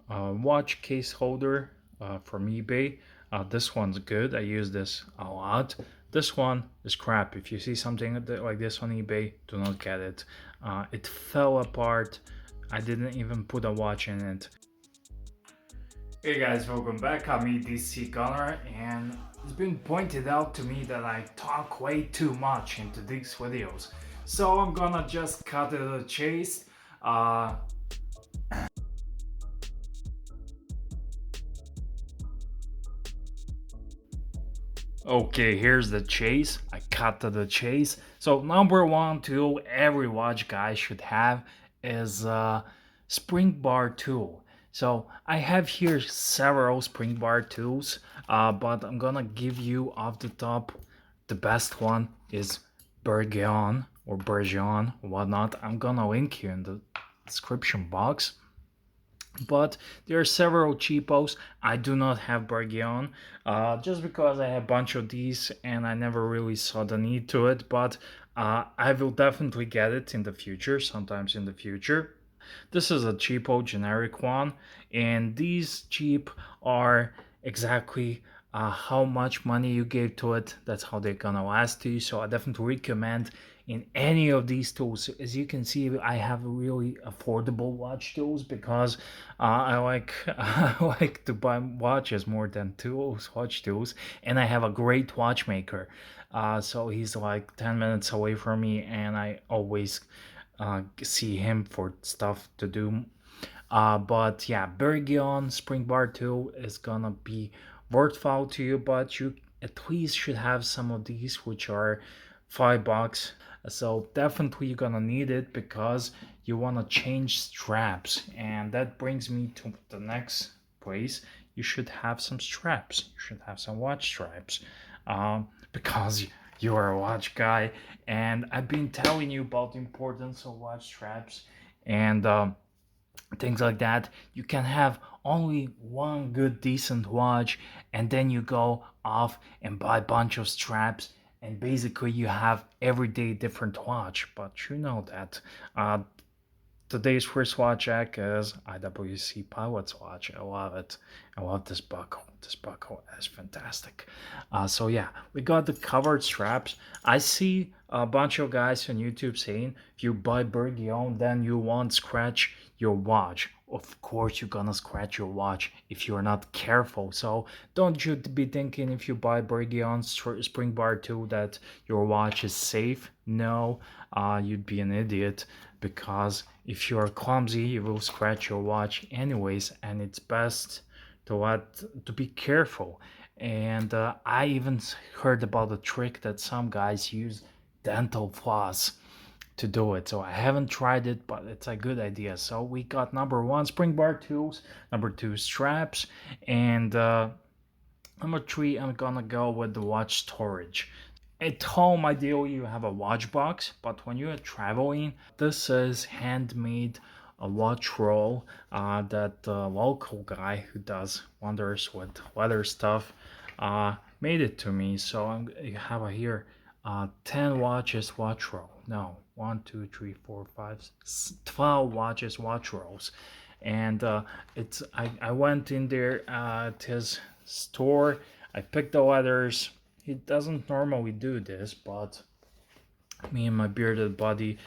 watch case holder from eBay. This one's good. I use this a lot. This one is crap. If you see something like this on eBay, do not get it. It fell apart. I didn't even put a watch in it. Hey guys, welcome back. I'm edcgunner, and it's been pointed out to me that I talk way too much into these videos. So I'm gonna just cut to the chase. Okay, here's the chase. I cut to the chase. So number one tool every watch guy should have is a Springbar tool. So I have here several Springbar tools, but I'm gonna give you off the top the best one is Bergeon or Bergeon or whatnot. I'm gonna link you in the description box. But there are several cheapos. I do not have Bergeon, just because I have a bunch of these and I never really saw the need to it, but I will definitely get it in the future, sometimes in the future. This is a cheapo generic one, and these cheap are exactly how much money you gave to it. That's how they're gonna last to you. So I definitely recommend in any of these tools. As you can see, I have really affordable watch tools because I like to buy watches more than watch tools, and I have a great watchmaker. So he's like 10 minutes away from me, and I always see him for stuff to do. But yeah, Bergeon Springbar tool is gonna be worthwhile to you, but you at least should have some of these, which are $5. So definitely you're gonna need it because you want to change straps, and that brings me to the next place. You should have some straps. You should have some watch straps, because you are a watch guy, and I've been telling you about the importance of watch straps and things like that. You can have only one good decent watch, and then you go off and buy a bunch of straps, and basically you have everyday different watch. But you know that today's first watch hack is IWC Pilot's watch. I love it. I love this buckle. This buckle is fantastic. So yeah, we got the covered straps. I see a bunch of guys on YouTube saying if you buy Bergeon, then you won't scratch your watch. Of course you're gonna scratch your watch if you're not careful. So don't you be thinking if you buy Bergeon Springbar tool that your watch is safe. No, you'd be an idiot, because if you're clumsy you will scratch your watch anyways, and it's best to be careful. And I even heard about a trick that some guys use dental floss to do it. So I haven't tried it, but it's a good idea. So we got number one Springbar tools, number two straps, and number three I'm gonna go with the watch storage. At home, ideally you have a watch box, but when you're traveling, this is handmade a watch roll that the local guy who does wonders with leather stuff made it to me. So you have here 10 watches watch roll. No, 1, 2, 3, 4, 5, 12 watches watch rolls. And I went in there at his store. I picked the leathers. He doesn't normally do this, but me and my bearded buddy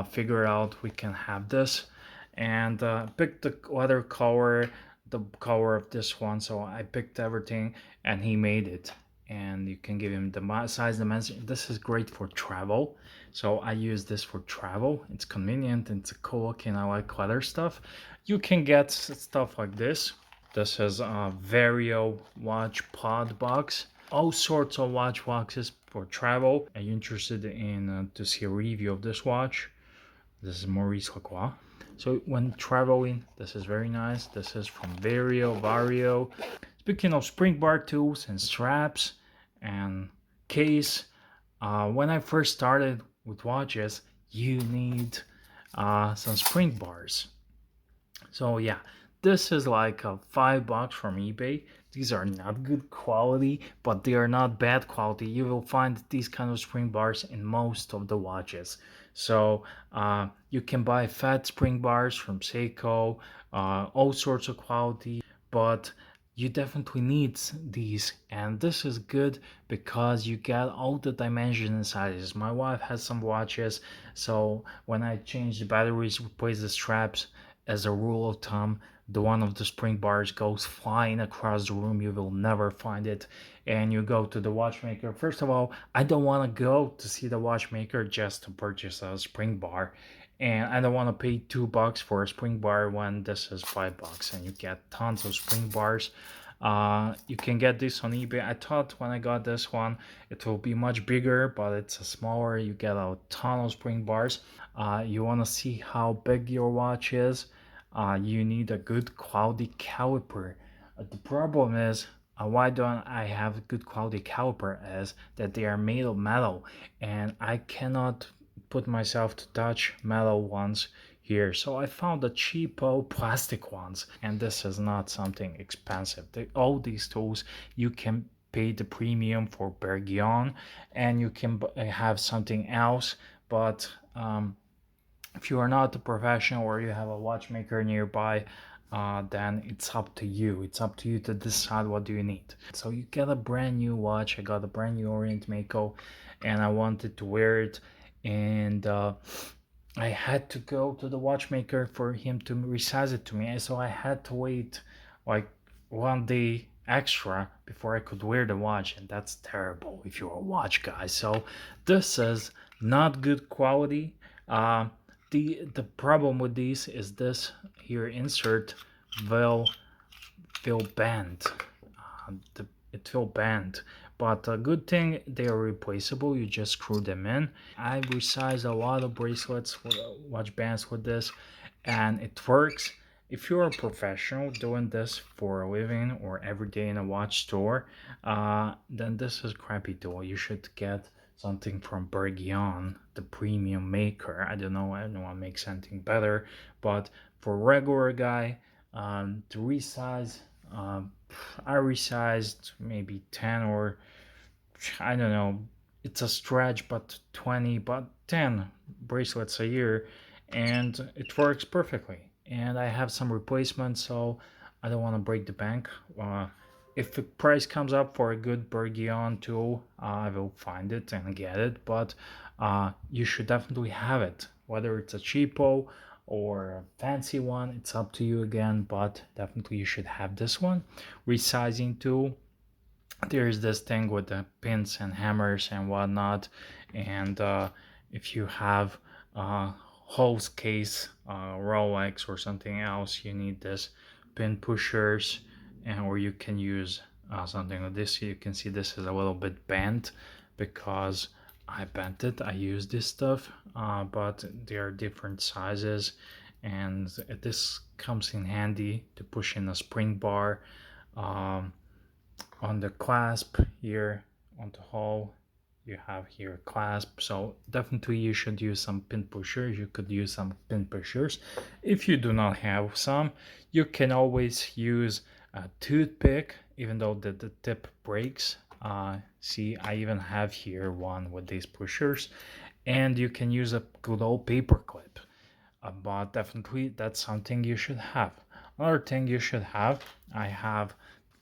figured out we can have this, and picked the leather color, the color of this one. So I picked everything, and he made it. And you can give him the size dimension. This is great for travel, so I use this for travel. It's convenient, it's cool looking. I like leather stuff. You can get stuff like this. This is a Vario watch pod box. All sorts of watch boxes for travel. Are you interested in to see a review of this watch? This is Maurice Lacroix. So when traveling, this is very nice. This is from Vario. Speaking of Springbar tools and straps and case, when I first started with watches, you need some spring bars. So yeah, this is like a $5 from eBay. These are not good quality, but they are not bad quality. You will find these kind of spring bars in most of the watches. So you can buy fat spring bars from Seiko, all sorts of quality, but you definitely need these, and this is good because you get all the dimensions and sizes. My wife has some watches, so when I change the batteries, replace the straps, as a rule of thumb, the one of the spring bars goes flying across the room. You will never find it. And you go to the watchmaker. First of all, I don't want to go to see the watchmaker just to purchase a spring bar, and I don't want to pay $2 for a spring bar when this is $5 and you get tons of spring bars. You can get this on eBay. I thought when I got this one it will be much bigger, but it's a smaller. You get a ton of spring bars. You want to see how big your watch is. You need a good quality caliper. The problem is, why don't I have good quality caliper, is that they are made of metal and I cannot put myself to touch metal ones here. So I found the cheapo plastic ones, and this is not something expensive. All these tools you can pay the premium for Bergion, and you can have something else, but if you are not a professional or you have a watchmaker nearby, then it's up to you. It's up to you to decide what do you need. So you get a brand new watch. I got a brand new Orient Mako, and I wanted to wear it, and I had to go to the watchmaker for him to resize it to me. So I had to wait like 1 day extra before I could wear the watch, and that's terrible if you're a watch guy. So this is not good quality. The problem with these is this here insert will bend. It will bend, but a good thing they are replaceable. You just screw them in. I resized a lot of bracelets, watch bands with this, and it works. If you're a professional doing this for a living or every day in a watch store, then this is crappy tool. You should get something from Bergion, the premium maker. I don't know anyone makes anything better, but for regular guy, to resize, I resized maybe 10, or I don't know, it's a stretch, but 20, but 10 bracelets a year, and it works perfectly. And I have some replacements, so I don't want to break the bank. If the price comes up for a good Bergion tool, I will find it and get it, but you should definitely have it. Whether it's a cheapo or a fancy one, it's up to you again, but definitely you should have this one. Resizing tool. There's this thing with the pins and hammers and whatnot, and if you have hose case, Rolex or something else, you need this pin pushers, and or you can use something like this. You can see this is a little bit bent because I bent it. I use this stuff, but there are different sizes, and this comes in handy to push in a spring bar on the clasp here on the hole. You have here clasp, so definitely you should use some pin pushers. You could use some pin pushers. If you do not have some, you can always use a toothpick, even though the tip breaks. See, I even have here one with these pushers, and you can use a good old paper clip, but definitely that's something you should have. Another thing you should have, I have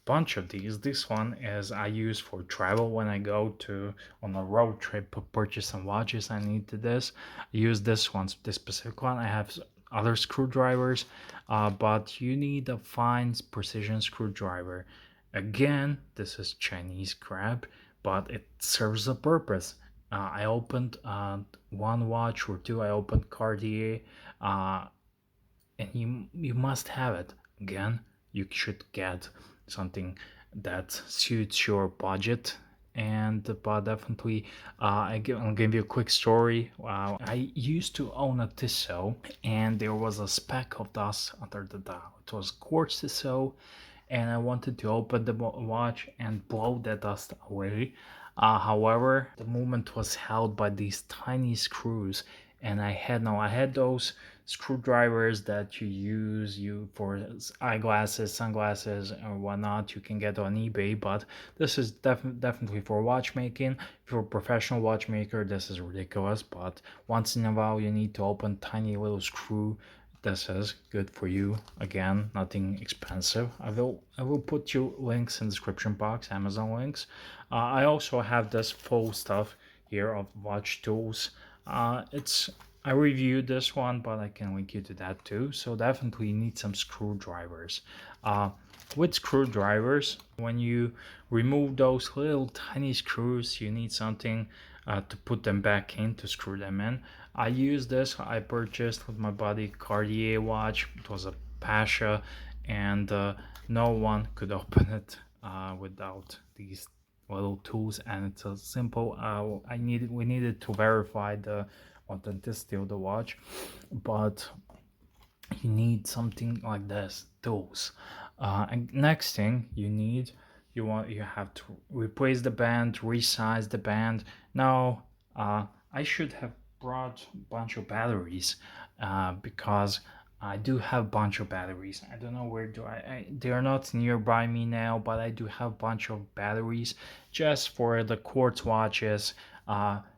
bunch of these. This one is I use for travel when I go to on a road trip to purchase some watches. I need this. I use this one, this specific one. I have other screwdrivers, but you need a fine precision screwdriver. Again, this is Chinese crap, but it serves a purpose. I opened one watch or two. I opened Cartier, and you must have it. Again, you should get something that suits your budget. And but definitely I'll give you a quick story. I used to own a Tissot, and there was a speck of dust under the dial. It was quartz Tissot, and I wanted to open the watch and blow that dust away. However, the movement was held by these tiny screws, and I had those screwdrivers that you for eyeglasses, sunglasses, or whatnot. You can get on eBay, but this is definitely for watchmaking. If you're a professional watchmaker, this is ridiculous. But once in a while, you need to open tiny little screw. This is good for you. Again, nothing expensive. I will put you links in the description box, Amazon links. I also have this full stuff here of watch tools. I reviewed this one, but I can link you to that too. So definitely you need some screwdrivers. With screwdrivers, when you remove those little tiny screws, you need something to put them back in, to screw them in. I use this. I purchased with my buddy Cartier watch. It was a Pasha, and no one could open it without these little tools, and it's a simple. We needed to verify the authenticity of the watch, but you need something like this, tools. And next thing you have to replace the band, resize the band. Now I should have brought a bunch of batteries because I do have a bunch of batteries. I don't know where they are not nearby me now, but I do have a bunch of batteries just for the quartz watches.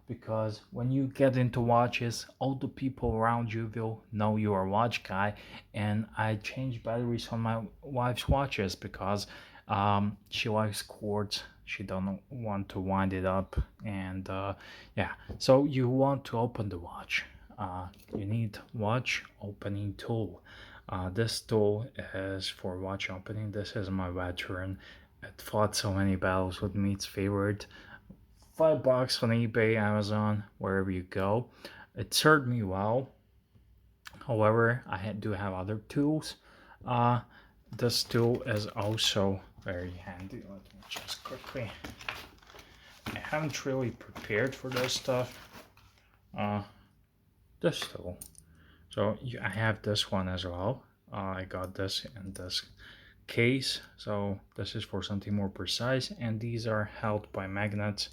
Because when you get into watches, all the people around you will know you are a watch guy. And I change batteries on my wife's watches because she likes quartz. She don't want to wind it up, and yeah. So you want to open the watch. You need watch opening tool. This tool is for watch opening. This is my veteran. It fought so many battles with me. It's favorite. $5 on eBay, Amazon, wherever you go. It served me well. However, do have other tools. This tool is also very handy. Let me just quickly. I haven't really prepared for this stuff. This tool. So I have this one as well. I got this in this case. So this is for something more precise, and these are held by magnets,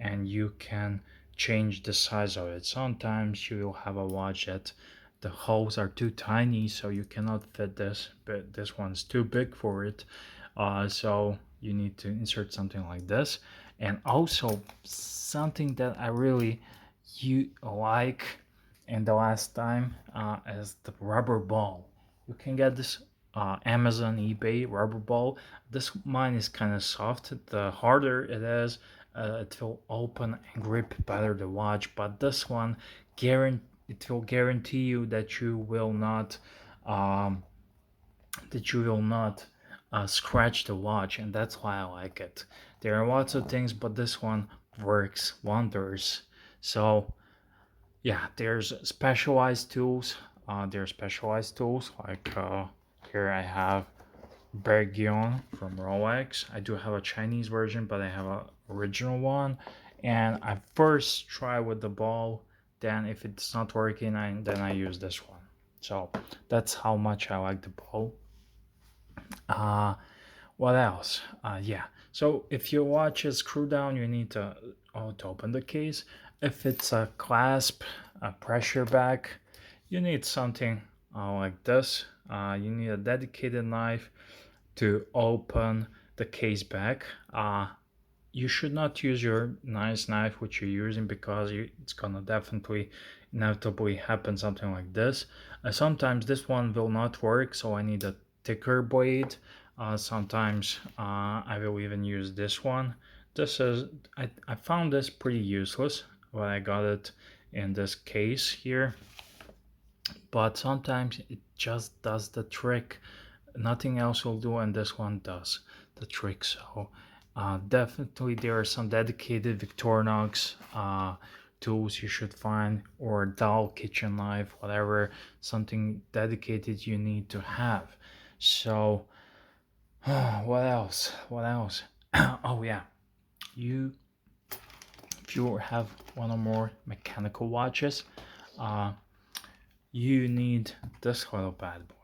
and you can change the size of it. Sometimes you will have a watch that the holes are too tiny, so you cannot fit this, but this one's too big for it. So you need to insert something like this. And also something that I really like in the last time is the rubber ball. You can get this Amazon, eBay rubber ball. This mine is kind of soft. The harder it is, it will open and grip better the watch. But this one, it will guarantee you that you will not scratch the watch, and that's why I like it. There are lots of things, but this one works wonders. So yeah, there's specialized tools. Like here I have Bergion from Rolex. I do have a Chinese version, but I have an original one. And I first try with the ball. Then if it's not working, then I use this one. So that's how much I like the ball. What else? Yeah. So if your watch is screw down, you need to open the case. If it's a clasp, a pressure back, you need something like this. You need a dedicated knife to open the case back. You should not use your nice knife which you're using, because it's gonna inevitably happen something like this. Sometimes this one will not work, so I need a thicker blade. Sometimes I will even use this one. I found this pretty useless when I got it in this case here, but sometimes it just does the trick. Nothing else will do, and this one does the trick. So definitely there are some dedicated Victorinox tools you should find, or a dull kitchen knife, whatever, something dedicated you need to have. So what else? Oh yeah, if you have one or more mechanical watches, you need this little bad boy.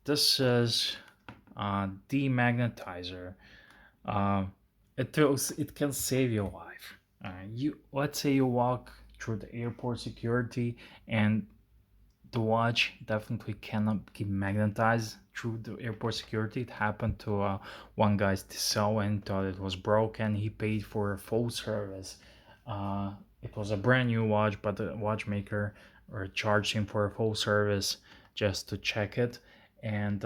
This is Demagnetizer. It can save your life. Let's say you walk through the airport security, and the watch definitely cannot be magnetized through the airport security. It happened to one guy's Tissot and thought it was broken. He paid for a full service. It was a brand new watch, but the watchmaker charged him for a full service just to check it. And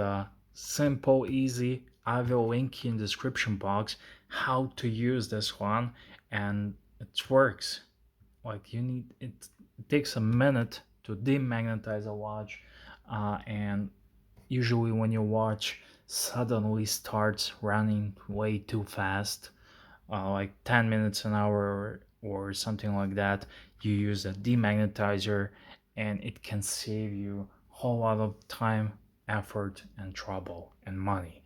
simple, easy. I will link in the description box how to use this one, and it works. Like it takes a minute to demagnetize a watch, and usually when your watch suddenly starts running way too fast, like 10 minutes an hour or something like that, you use a demagnetizer, and it can save you a whole lot of time, effort, and trouble and money.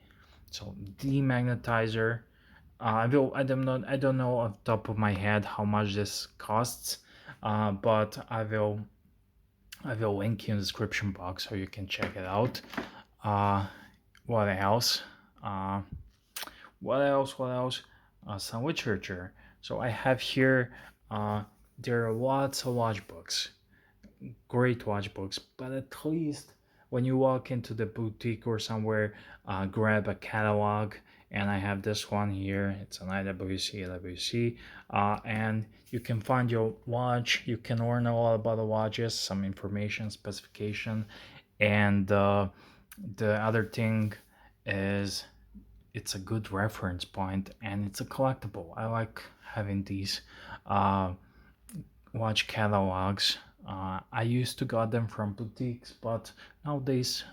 So demagnetizer, I don't know off the top of my head how much this costs, but I will link in the description box so you can check it out. What else? Uh, what else? What else? Some literature. So I have here. There are lots of watch books, great watch books, but at least when you walk into the boutique or somewhere, grab a catalog. And I have this one here. It's an IWC, and you can find your watch. You can learn a lot about the watches, some information, specification, and the other thing is it's a good reference point, and it's a collectible. I like having these watch catalogs. I used to got them from boutiques, but nowadays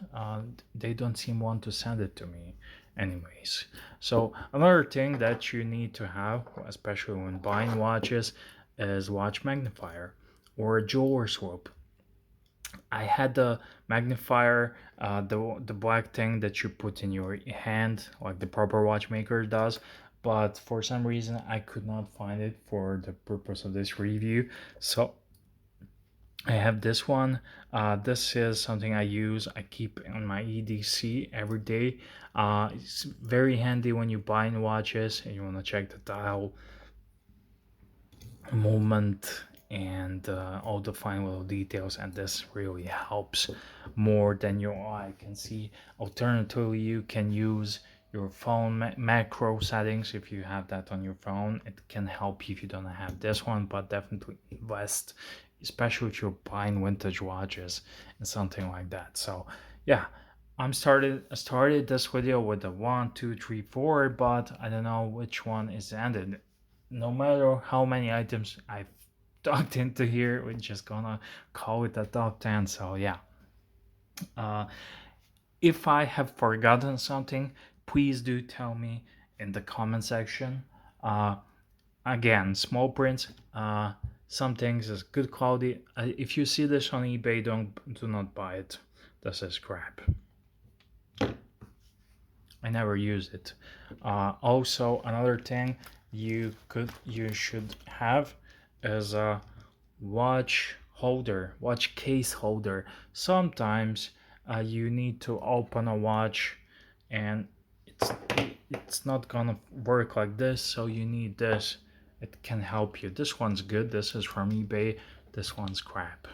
they don't seem want to send it to me anyways. So another thing that you need to have, especially when buying watches, is watch magnifier or a jeweler swoop. I had the magnifier, the black thing that you put in your hand, like the proper watchmaker does, but for some reason I could not find it for the purpose of this review. So I have this one. This is something I use. I keep on my EDC every day. It's very handy when you buy watches and you want to check the dial movement and all the fine little details, and this really helps more than your eye can see. Alternatively, you can use your phone macro settings. If you have that on your phone, it can help you if you don't have this one, but definitely invest, especially if you're buying vintage watches and something like that. So yeah, I started this video with a 1, 2, 3, 4, but I don't know which one is ended. No matter how many items I've talked into here, we're just gonna call it a top 10. So yeah, if I have forgotten something, please do tell me in the comment section. Again, small prints, some things is good quality. If you see this on eBay, do not buy it. This is crap. I never use it. Also, another thing you should have is a watch case holder. Sometimes you need to open a watch and it's not gonna work like this, so you need this. It can help you. This one's good. This is from eBay. This one's crap.